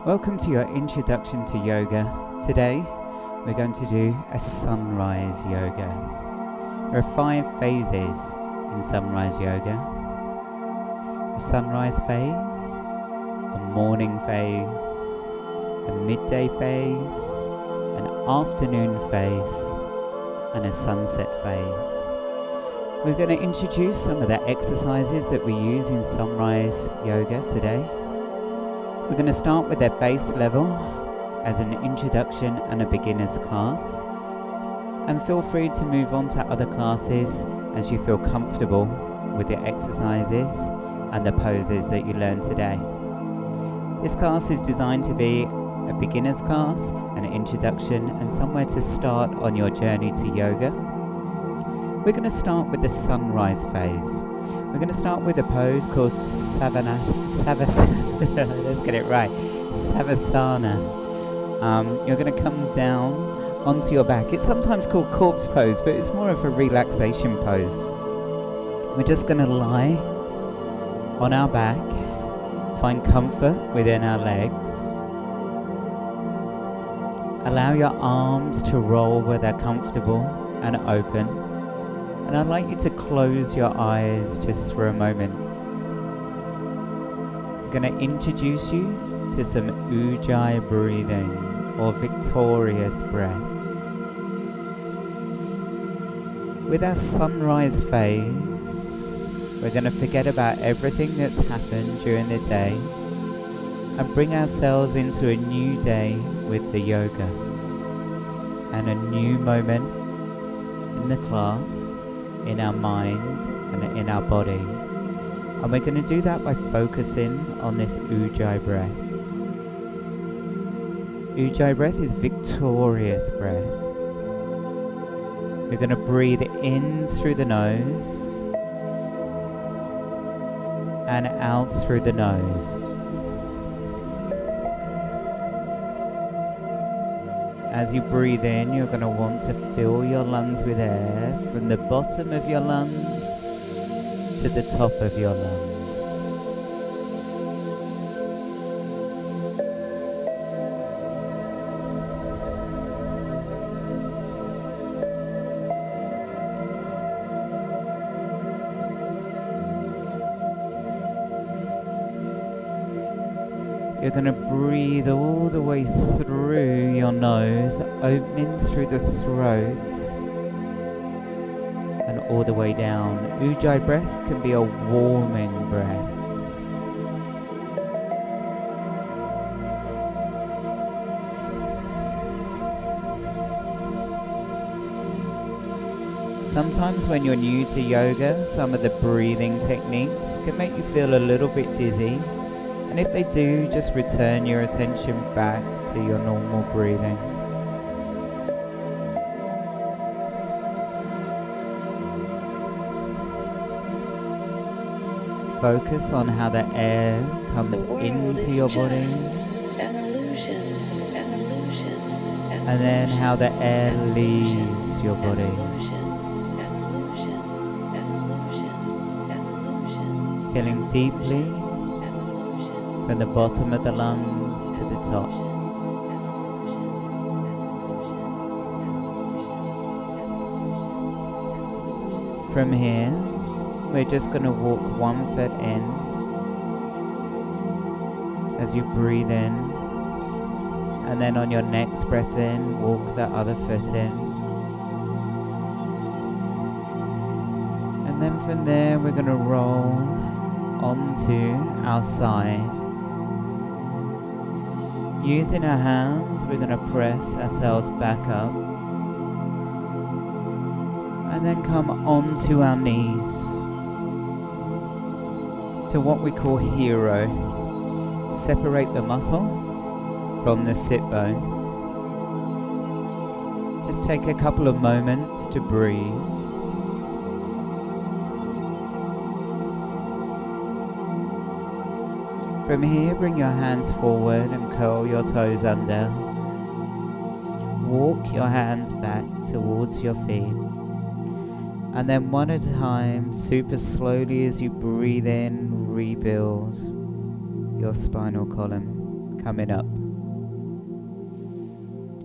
Welcome to your introduction to yoga. Today, we're going to do a sunrise yoga. There are 5 phases in sunrise yoga. A sunrise phase, a morning phase, a midday phase, an afternoon phase, and a sunset phase. We're going to introduce some of the exercises that we use in sunrise yoga today. We're going to start with their base level as an introduction and a beginner's class, and feel free to move on to other classes as you feel comfortable with the exercises and the poses that you learn today. This class is designed to be a beginner's class, an introduction, and somewhere to start on your journey to yoga. We're going to start with the sunrise phase. We're going to start with a pose called let's get it right, Savasana. You're going to come down onto your back. It's sometimes called corpse pose, but it's more of a relaxation pose. We're just going to lie on our back, find comfort within our legs. Allow your arms to roll where they're comfortable and open. And I'd like you to close your eyes just for a moment. I'm going to introduce you to some Ujjayi breathing, or victorious breath. With our sunrise phase, we're going to forget about everything that's happened during the day and bring ourselves into a new day with the yoga and a new moment in the class, in our mind and in our body. And we're going to do that by focusing on this Ujjayi breath. Ujjayi breath is victorious breath. We're going to breathe in through the nose and out through the nose. As you breathe in, you're going to want to fill your lungs with air from the bottom of your lungs to the top of your lungs. You're going to breathe all the way through your nose, opening through the throat and all the way down. Ujjayi breath can be a warming breath. Sometimes when you're new to yoga, some of the breathing techniques can make you feel a little bit dizzy. And if they do, just return your attention back to your normal breathing. Focus on how the air comes into your body, and then how the air leaves your body. Feeling deeply from the bottom of the lungs to the top. From here, we're just going to walk one foot in as you breathe in, and then on your next breath in, walk the other foot in. And then from there, we're going to roll onto our side. Using our hands, we're going to press ourselves back up and then come onto our knees to what we call hero. Separate the muscle from the sit bone. Just take a couple of moments to breathe. From here, bring your hands forward and curl your toes under. Walk your hands back towards your feet. And then one at a time, super slowly as you breathe in, rebuild your spinal column. coming up.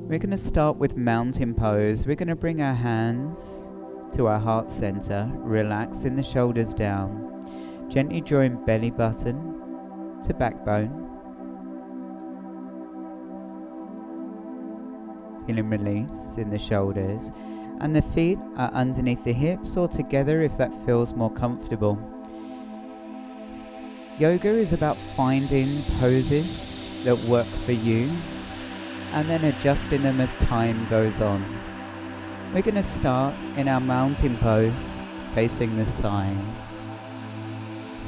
We're going to start with mountain pose. We're going to bring our hands to our heart center, relaxing the shoulders down, gently drawing belly button to backbone. Feeling release in the shoulders, and the feet are underneath the hips or together if that feels more comfortable. Yoga is about finding poses that work for you and then adjusting them as time goes on. We're going to start in our mountain pose, facing the side.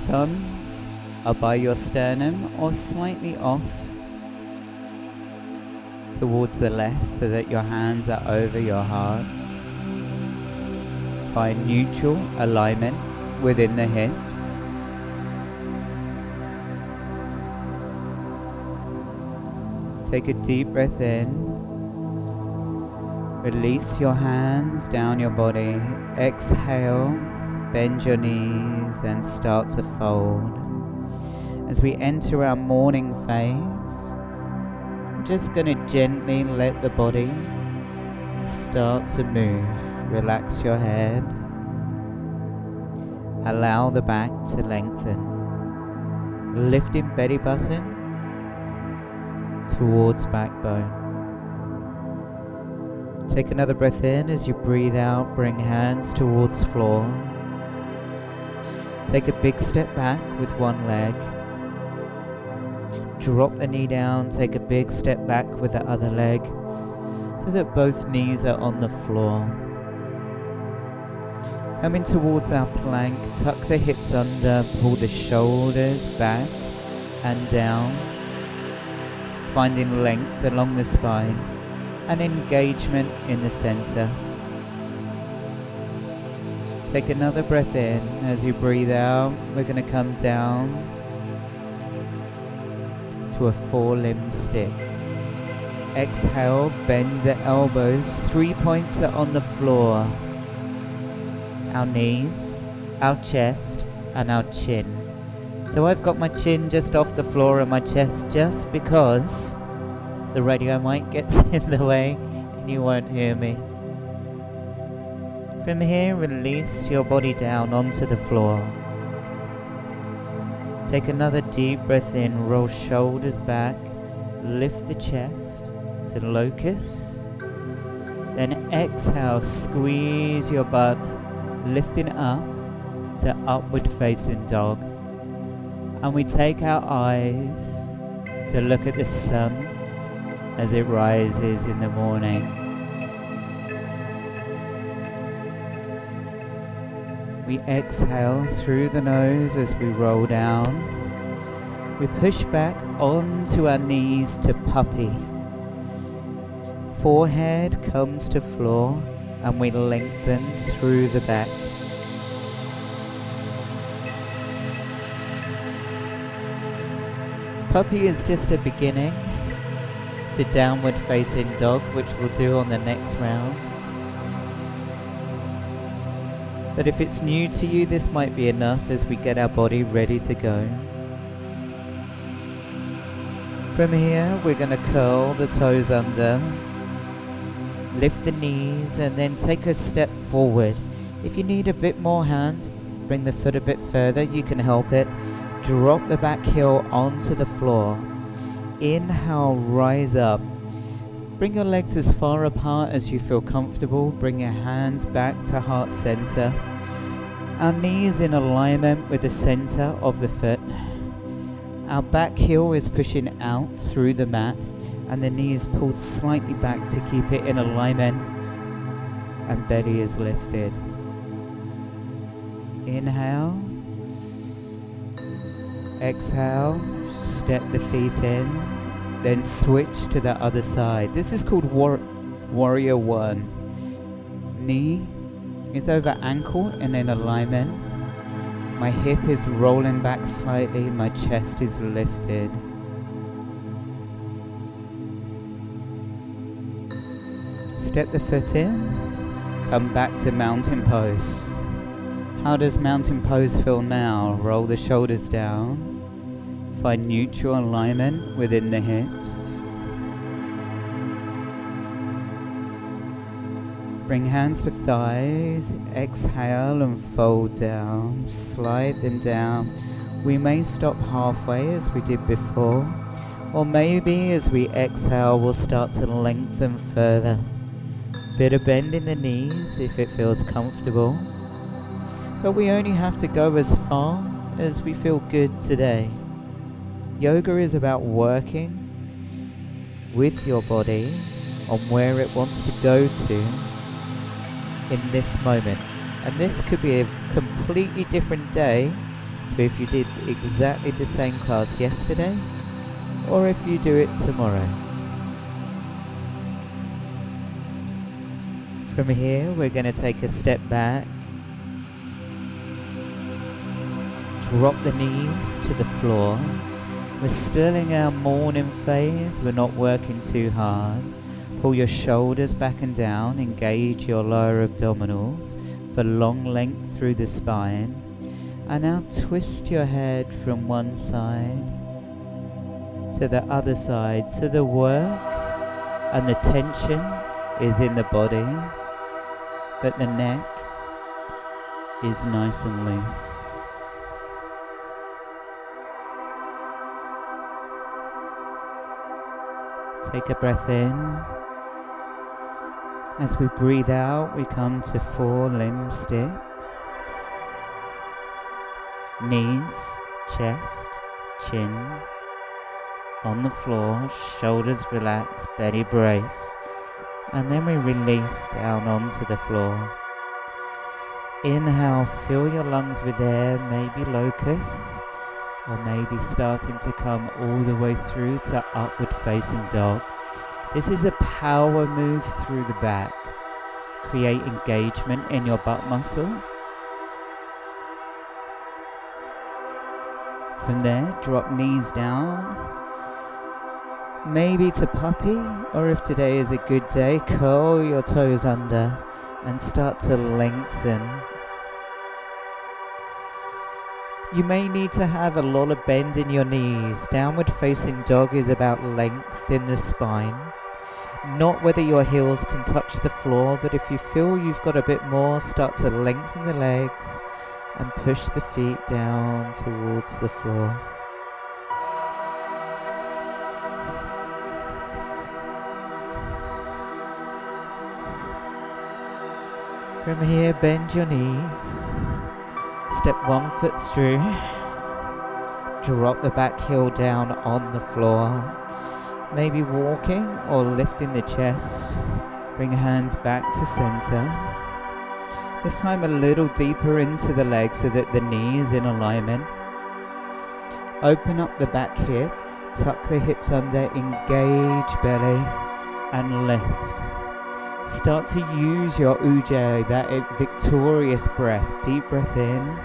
Thumbs are by your sternum or slightly off towards the left so that your hands are over your heart. Find neutral alignment within the hips. Take a deep breath in. Release your hands down your body. Exhale, bend your knees and start to fold. As we enter our morning phase, I'm just going to gently let the body start to move. Relax your head. Allow the back to lengthen. Lifting belly button towards backbone. Take another breath in. As you breathe out, bring hands towards floor. Take a big step back with one leg. Drop the knee down, take a big step back with the other leg so that both knees are on the floor. Coming towards our plank, tuck the hips under, pull the shoulders back and down, finding length along the spine and engagement in the center. Take another breath in. As you breathe out, we're going to come down to a four-limb stick. Exhale, bend the elbows. 3 points are on the floor. Our knees, our chest, and our chin. So I've got my chin just off the floor and my chest just because the radio mic gets in the way and you won't hear me. From here, release your body down onto the floor. Take another deep breath in, roll shoulders back, lift the chest to locust. Then exhale, squeeze your butt, lifting up to upward facing dog. And we take our eyes to look at the sun as it rises in the morning. We exhale through the nose as we roll down. We push back onto our knees to puppy. Forehead comes to floor and we lengthen through the back. Puppy is just a beginning to downward facing dog, which we'll do on the next round. But if it's new to you, this might be enough as we get our body ready to go. From here, we're going to curl the toes under, lift the knees, and then take a step forward. If you need a bit more hand, bring the foot a bit further, you can help it. Drop the back heel onto the floor. Inhale, rise up. Bring your legs as far apart as you feel comfortable. Bring your hands back to heart center. Our knees in alignment with the center of the foot. Our back heel is pushing out through the mat and the knees pulled slightly back to keep it in alignment, and belly is lifted. Inhale. Exhale, step the feet in, then switch to the other side. This is called Warrior One. Knee is over ankle and in alignment. My hip is rolling back slightly, my chest is lifted. Step the foot in, come back to mountain pose. How does mountain pose feel now? Roll the shoulders down. Find neutral alignment within the hips. Bring hands to thighs, exhale and fold down, slide them down. We may stop halfway as we did before, or maybe as we exhale we'll start to lengthen further. Bit of bend in the knees if it feels comfortable, but we only have to go as far as we feel good today. Yoga is about working with your body on where it wants to go to in this moment. And this could be a completely different day to if you did exactly the same class yesterday or if you do it tomorrow. From here we're going to take a step back, drop the knees to the floor. We're still in our morning phase, we're not working too hard. Pull your shoulders back and down, engage your lower abdominals for long length through the spine. And now twist your head from one side to the other side. So the work and the tension is in the body, but the neck is nice and loose. Take a breath in. As we breathe out, we come to four-limb stick. Knees, chest, chin on the floor, shoulders relaxed, belly braced. And then we release down onto the floor. Inhale, fill your lungs with air, maybe locusts, or maybe starting to come all the way through to upward facing dog. This is a power move through the back. Create engagement in your butt muscle. From there, drop knees down. Maybe to puppy, or if today is a good day, curl your toes under and start to lengthen. You may need to have a lot of bend in your knees. Downward facing dog is about length in the spine. Not whether your heels can touch the floor, but if you feel you've got a bit more, start to lengthen the legs and push the feet down towards the floor. From here, bend your knees. Step one foot through. Drop the back heel down on the floor. Maybe walking or lifting the chest. Bring hands back to center. This time a little deeper into the leg so that the knee is in alignment. Open up the back hip. Tuck the hips under. Engage belly and lift. Start to use your ujjayi, that victorious breath. Deep breath in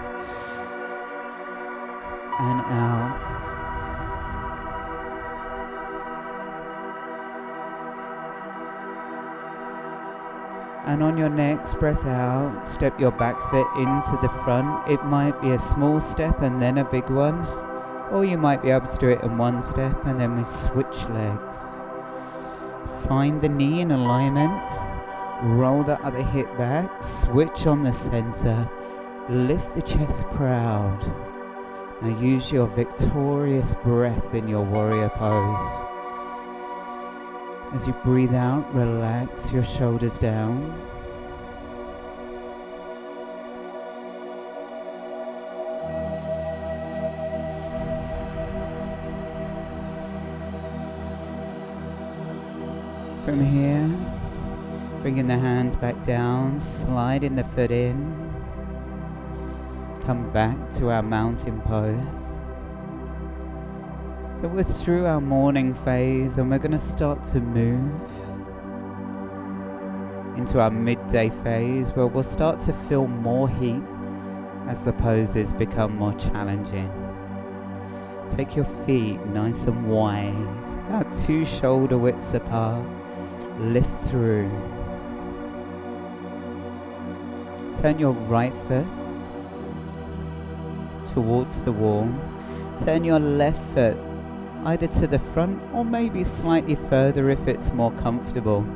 and out. And on your next breath out, step your back foot into the front. It might be a small step and then a big one, or you might be able to do it in one step and then we switch legs. Find the knee in alignment. Roll the other hip back, switch on the center, lift the chest proud. Now use your victorious breath in your warrior pose. As you breathe out, relax your shoulders down. From here, bringing the hands back down, sliding the foot in. Come back to our mountain pose. So we're through our morning phase and we're going to start to move into our midday phase where we'll start to feel more heat as the poses become more challenging. Take your feet nice and wide, about 2 shoulder widths apart. Lift through. Turn your right foot towards the wall. Turn your left foot either to the front or maybe slightly further if it's more comfortable.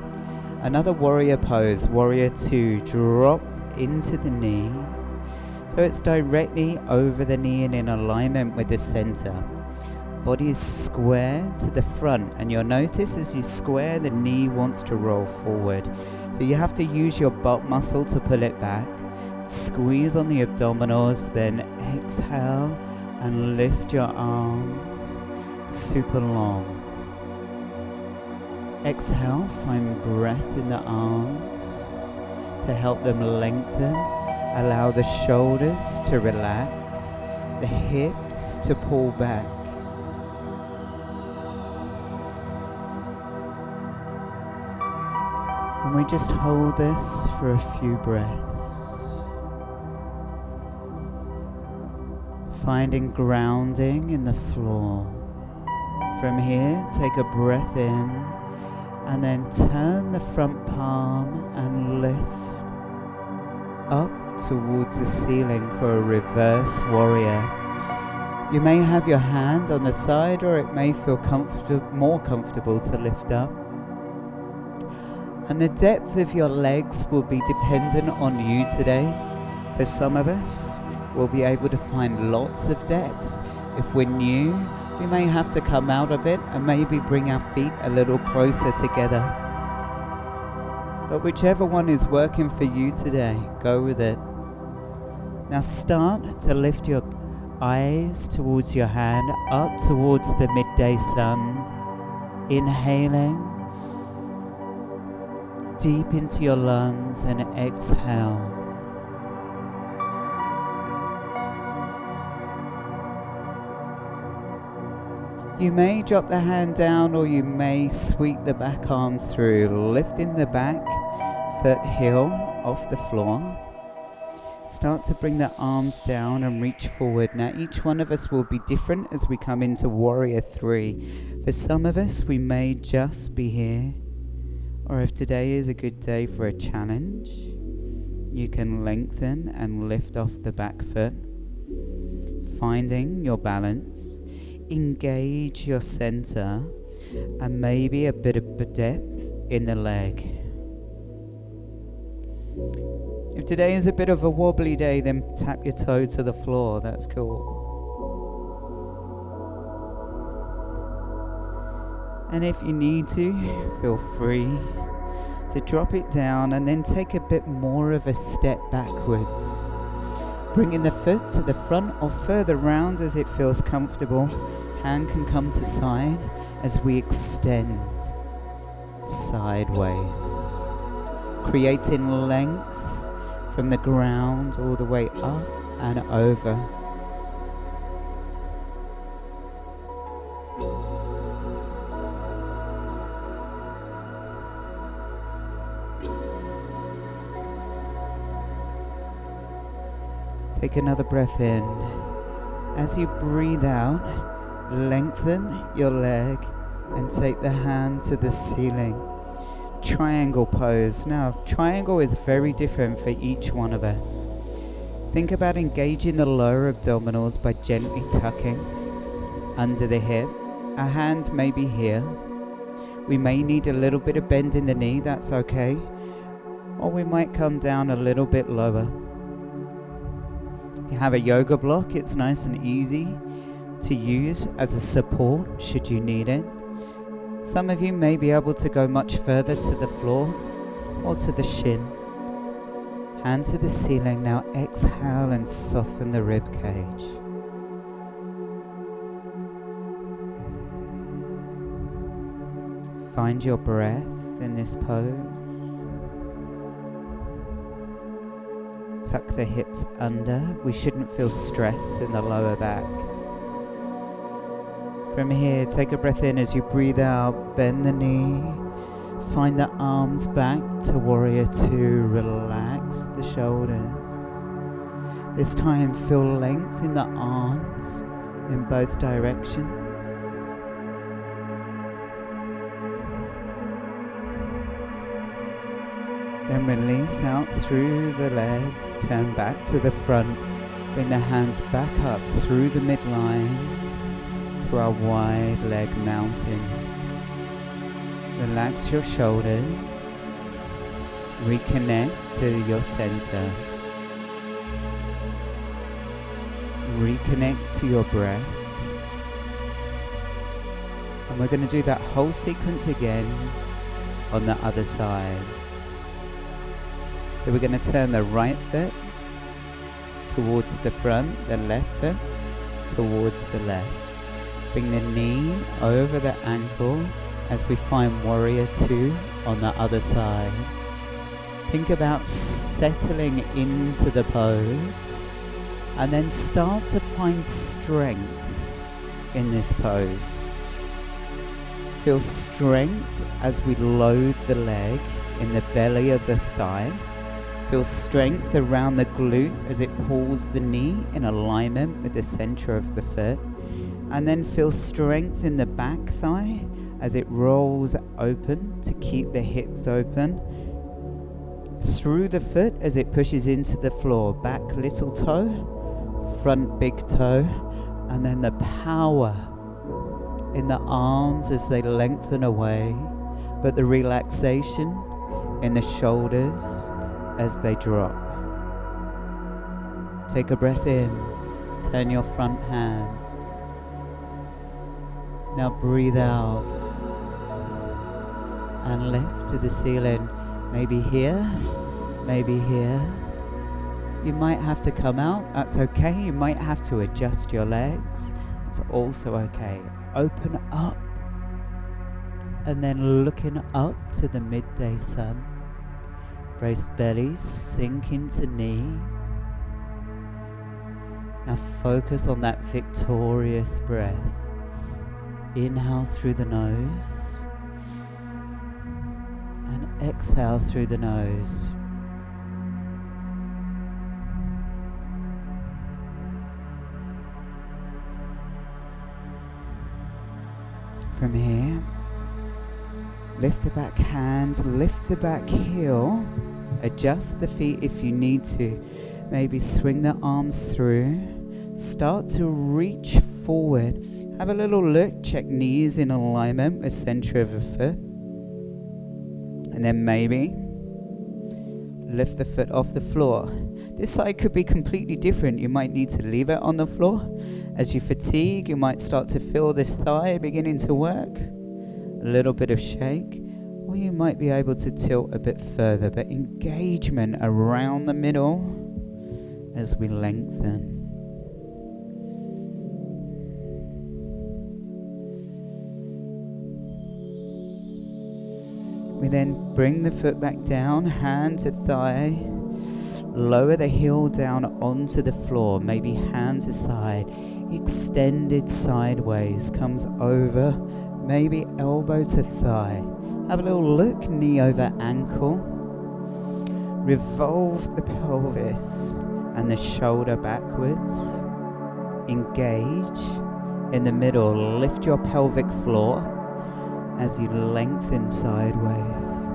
Another warrior pose, warrior 2, drop into the knee. So it's directly over the knee and in alignment with the center. Body is square to the front, and you'll notice as you square, the knee wants to roll forward. So you have to use your butt muscle to pull it back. Squeeze on the abdominals, then exhale and lift your arms super long. Exhale, find breath in the arms to help them lengthen. Allow the shoulders to relax, the hips to pull back. And we just hold this for a few breaths. Finding grounding in the floor. From here, take a breath in and then turn the front palm and lift up towards the ceiling for a reverse warrior. You may have your hand on the side, or it may feel more comfortable to lift up. And the depth of your legs will be dependent on you today. For some of us, we'll be able to find lots of depth. If we're new, we may have to come out a bit and maybe bring our feet a little closer together. But whichever one is working for you today, go with it. Now start to lift your eyes towards your hand, up towards the midday sun. Inhaling deep into your lungs and exhale. You may drop the hand down, or you may sweep the back arm through, lifting the back foot heel off the floor. Start to bring the arms down and reach forward. Now each one of us will be different as we come into Warrior 3. For some of us, we may just be here. Or if today is a good day for a challenge, you can lengthen and lift off the back foot. Finding your balance. Engage your center and maybe a bit of depth in the leg. If today is a bit of a wobbly day, then tap your toe to the floor. That's cool. And if you need to, feel free to drop it down and then take a bit more of a step backwards. Bringing the foot to the front or further round as it feels comfortable. Hand can come to side as we extend sideways, creating length from the ground all the way up and over. Take another breath in. As you breathe out, lengthen your leg and take the hand to the ceiling. Triangle pose. Now, triangle is very different for each one of us. Think about engaging the lower abdominals by gently tucking under the hip. Our hands may be here. We may need a little bit of bend in the knee, that's okay. Or we might come down a little bit lower. You have a yoga block, it's nice and easy to use as a support should you need it. Some of you may be able to go much further to the floor or to the shin. Hand to the ceiling. Now exhale and soften the rib cage. Find your breath in this pose. Tuck the hips under. We shouldn't feel stress in the lower back. From here, take a breath in as you breathe out. Bend the knee. Find the arms back to Warrior 2. Relax the shoulders. This time, feel length in the arms in both directions. Then release out through the legs, turn back to the front. Bring the hands back up through the midline to our wide leg mountain. Relax your shoulders. Reconnect to your center. Reconnect to your breath. And we're going to do that whole sequence again on the other side. So we're going to turn the right foot towards the front, the left foot towards the left. Bring the knee over the ankle as we find Warrior Two on the other side. Think about settling into the pose and then start to find strength in this pose. Feel strength as we load the leg in the belly of the thigh. Feel strength around the glute as it pulls the knee in alignment with the center of the foot. And then feel strength in the back thigh as it rolls open to keep the hips open. Through the foot as it pushes into the floor. Back little toe, front big toe, and then the power in the arms as they lengthen away, but the relaxation in the shoulders as they drop. Take a breath in, turn your front hand. Now breathe out and lift to the ceiling. Maybe here, maybe here. You might have to come out, that's okay. You might have to adjust your legs, it's also okay. Open up and then looking up to the midday sun. Braced belly, sink into knee. Now focus on that victorious breath. Inhale through the nose and exhale through the nose. From here, lift the back hand, lift the back heel, adjust the feet if you need to. Maybe swing the arms through. Start to reach forward. Have a little look, check knees in alignment with center of the foot. And then maybe lift the foot off the floor. This side could be completely different. You might need to leave it on the floor. As you fatigue, you might start to feel this thigh beginning to work. A little bit of shake. Or you might be able to tilt a bit further, but engagement around the middle as we lengthen. We then bring the foot back down, hand to thigh, lower the heel down onto the floor, maybe hand to side, extended sideways, comes over, maybe elbow to thigh. Have a little look, knee over ankle. Revolve the pelvis and the shoulder backwards. Engage in the middle, lift your pelvic floor as you lengthen sideways.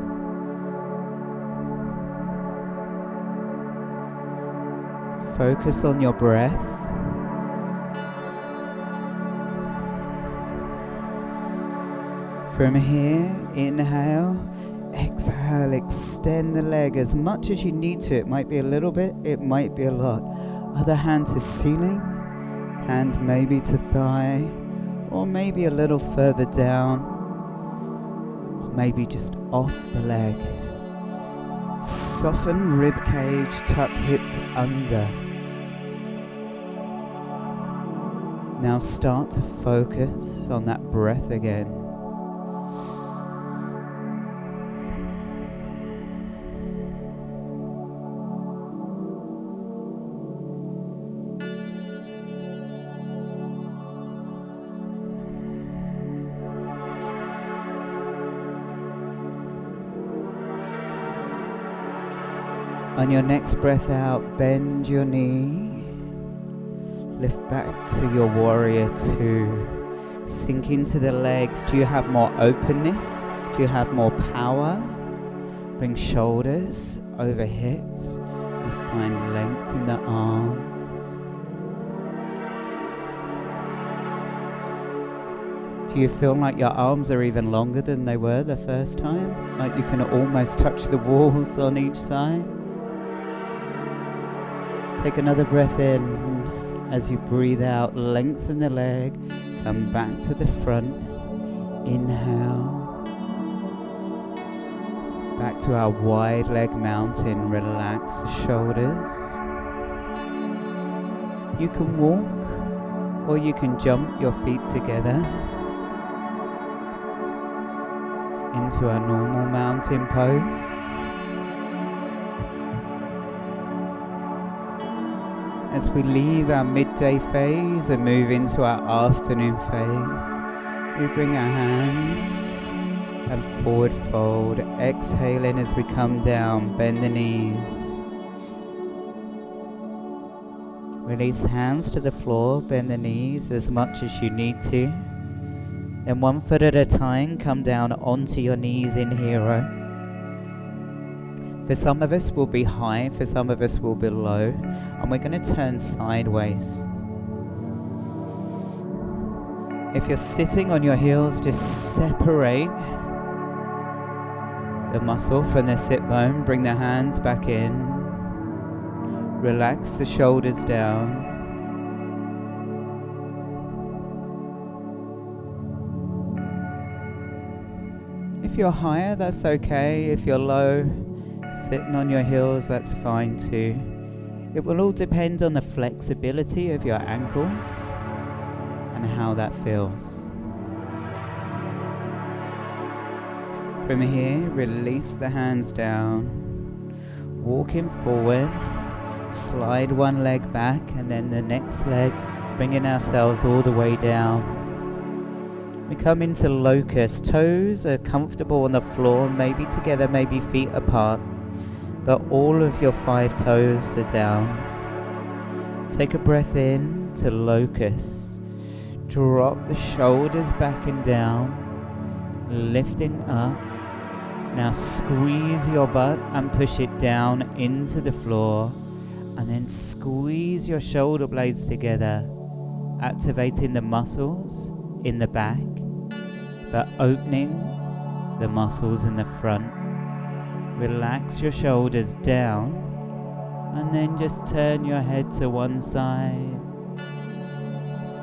Focus on your breath. From here, inhale, exhale, extend the leg as much as you need to. It might be a little bit, it might be a lot. Other hand to ceiling, hands maybe to thigh, or maybe a little further down. Maybe just off the leg. Soften rib cage, tuck hips under. Now start to focus on that breath again. On your next breath out, bend your knee. Lift back to your Warrior Two. Sink into the legs. Do you have more openness? Do you have more power? Bring shoulders over hips and find length in the arms. Do you feel like your arms are even longer than they were the first time? Like you can almost touch the walls on each side? Take another breath in. As you breathe out, lengthen the leg. Come back to the front. Inhale. Back to our wide leg mountain. Relax the shoulders. You can walk or you can jump your feet together into our normal mountain pose. As we leave our midday phase and move into our afternoon phase, we bring our hands and forward fold, exhaling as we come down, bend the knees. Release hands to the floor, bend the knees as much as you need to. Then 1 foot at a time, come down onto your knees in hero. For some of us will be high, for some of us will be low, and we're going to turn sideways. If you're sitting on your heels, just separate the muscle from the sit bone, bring the hands back in, relax the shoulders down. If you're higher, that's okay. If you're low, sitting on your heels, that's fine too. It will all depend on the flexibility of your ankles and how that feels. From here, release the hands down, walking forward, slide one leg back and then the next leg, bringing ourselves all the way down. We come into locust. Toes are comfortable on the floor, maybe together, maybe feet apart, but all of your 5 toes are down. Take a breath in to locust. Drop the shoulders back and down, lifting up. Now squeeze your butt and push it down into the floor, and then squeeze your shoulder blades together, activating the muscles in the back, but opening the muscles in the front. Relax your shoulders down, and then just turn your head to one side,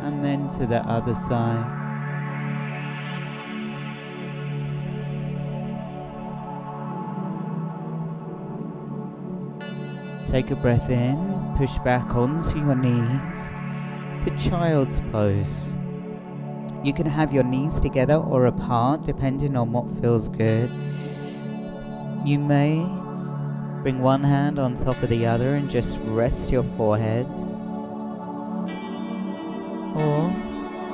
and then to the other side. Take a breath in, push back onto your knees to child's pose. You can have your knees together or apart depending on what feels good. You may bring one hand on top of the other and just rest your forehead. Or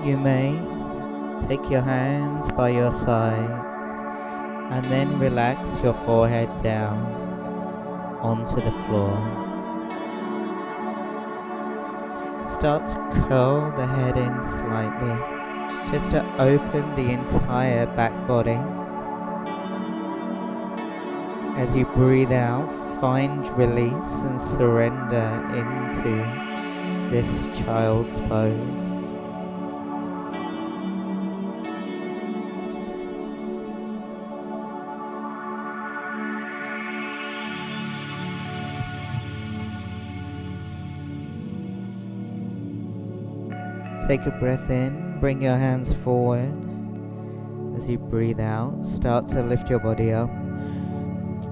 you may take your hands by your sides and then relax your forehead down onto the floor. Start to curl the head in slightly, just to open the entire back body. As you breathe out, find release and surrender into this child's pose. Take a breath in, bring your hands forward. As you breathe out, start to lift your body up.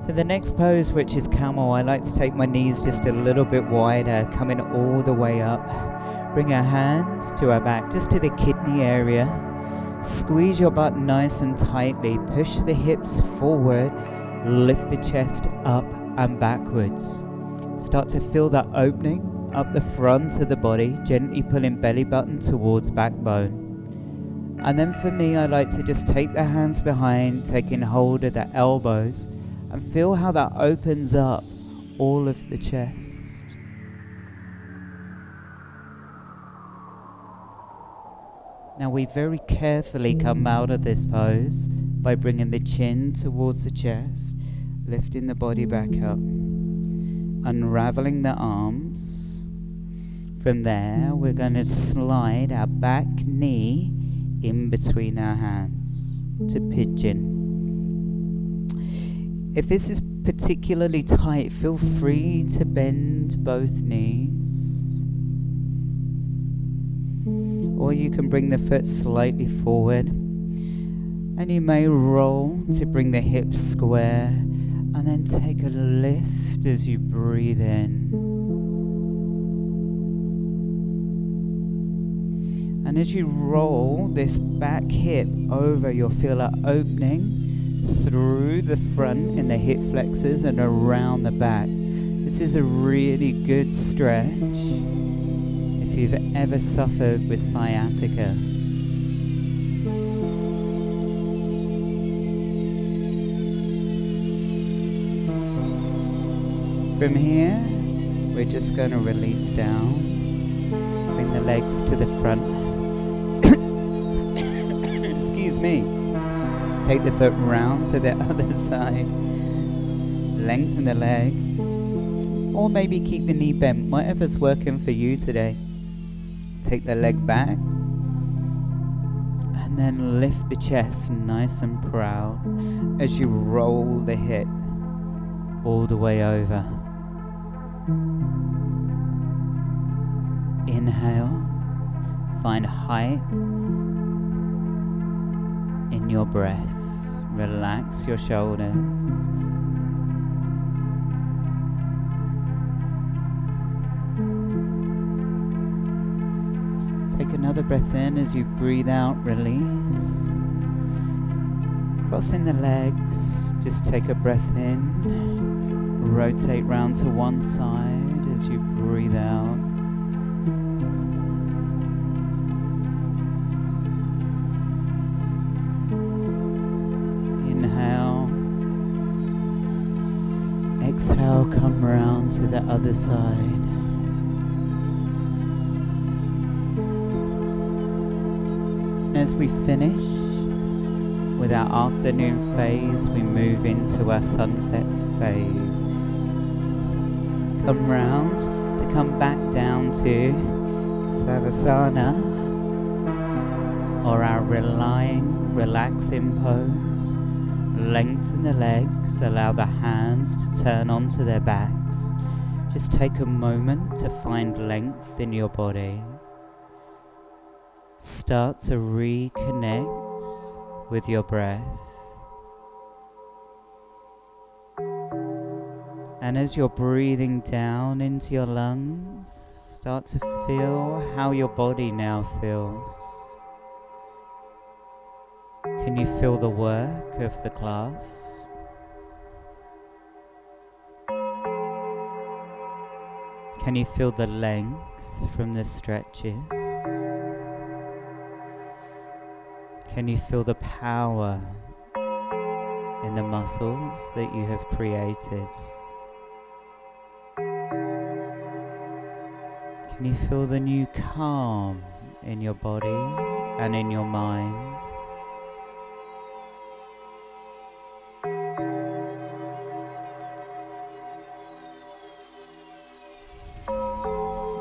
For the next pose, which is camel, I like to take my knees just a little bit wider, coming all the way up. Bring our hands to our back, just to the kidney area. Squeeze your butt nice and tightly. Push the hips forward. Lift the chest up and backwards. Start to feel that opening up the front of the body, gently pulling belly button towards backbone. And then for me, I like to just take the hands behind, taking hold of the elbows, and feel how that opens up all of the chest. Now we very carefully come out of this pose by bringing the chin towards the chest, lifting the body back up, unraveling the arms. From there, we're going to slide our back knee in between our hands to pigeon. If this is particularly tight, feel free to bend both knees. Or you can bring the foot slightly forward. And you may roll to bring the hips square. And then take a lift as you breathe in. And as you roll this back hip over, you'll feel an opening through the front in the hip flexors and around the back. This is a really good stretch if you've ever suffered with sciatica. From here, we're just going to release down, bring the legs to the front. Excuse me. Take the foot round to the other side. Lengthen the leg. Or maybe keep the knee bent, whatever's working for you today. Take the leg back. And then lift the chest nice and proud as you roll the hip all the way over. Inhale, find height in your breath. Relax your shoulders. Take another breath in as you breathe out, release. Crossing the legs, just take a breath in. Rotate round to one side as you breathe out. Inhale. Exhale, come round to the other side. As we finish with our afternoon phase, we move into our sunset phase. Come round to come back down to Savasana, or our relaxing pose. Lengthen the legs, allow the hands to turn onto their backs. Just take a moment to find length in your body. Start to reconnect with your breath. And as you're breathing down into your lungs, start to feel how your body now feels. Can you feel the work of the class? Can you feel the length from the stretches? Can you feel the power in the muscles that you have created? Can you feel the new calm in your body and in your mind?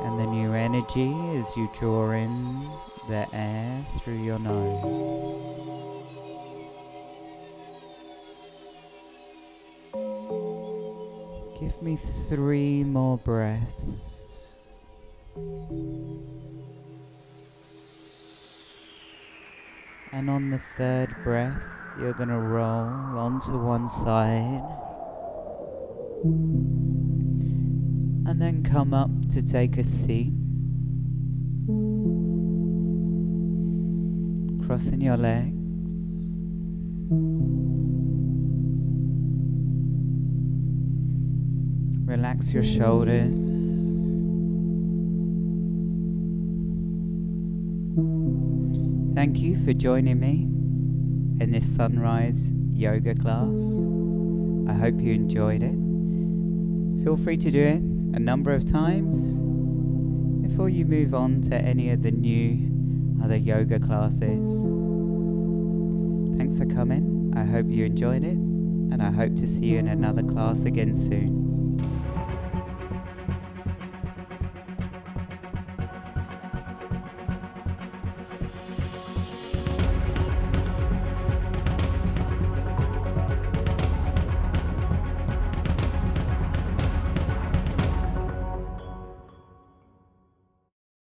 And the new energy as you draw in the air through your nose. Give me 3 more breaths. And on the 3rd breath, you're going to roll onto one side. And then come up to take a seat. Crossing your legs. Relax your shoulders. Thank you for joining me in this sunrise yoga class. I hope you enjoyed it. Feel free to do it a number of times before you move on to any of the new other yoga classes. Thanks for coming. I hope you enjoyed it, and I hope to see you in another class again soon.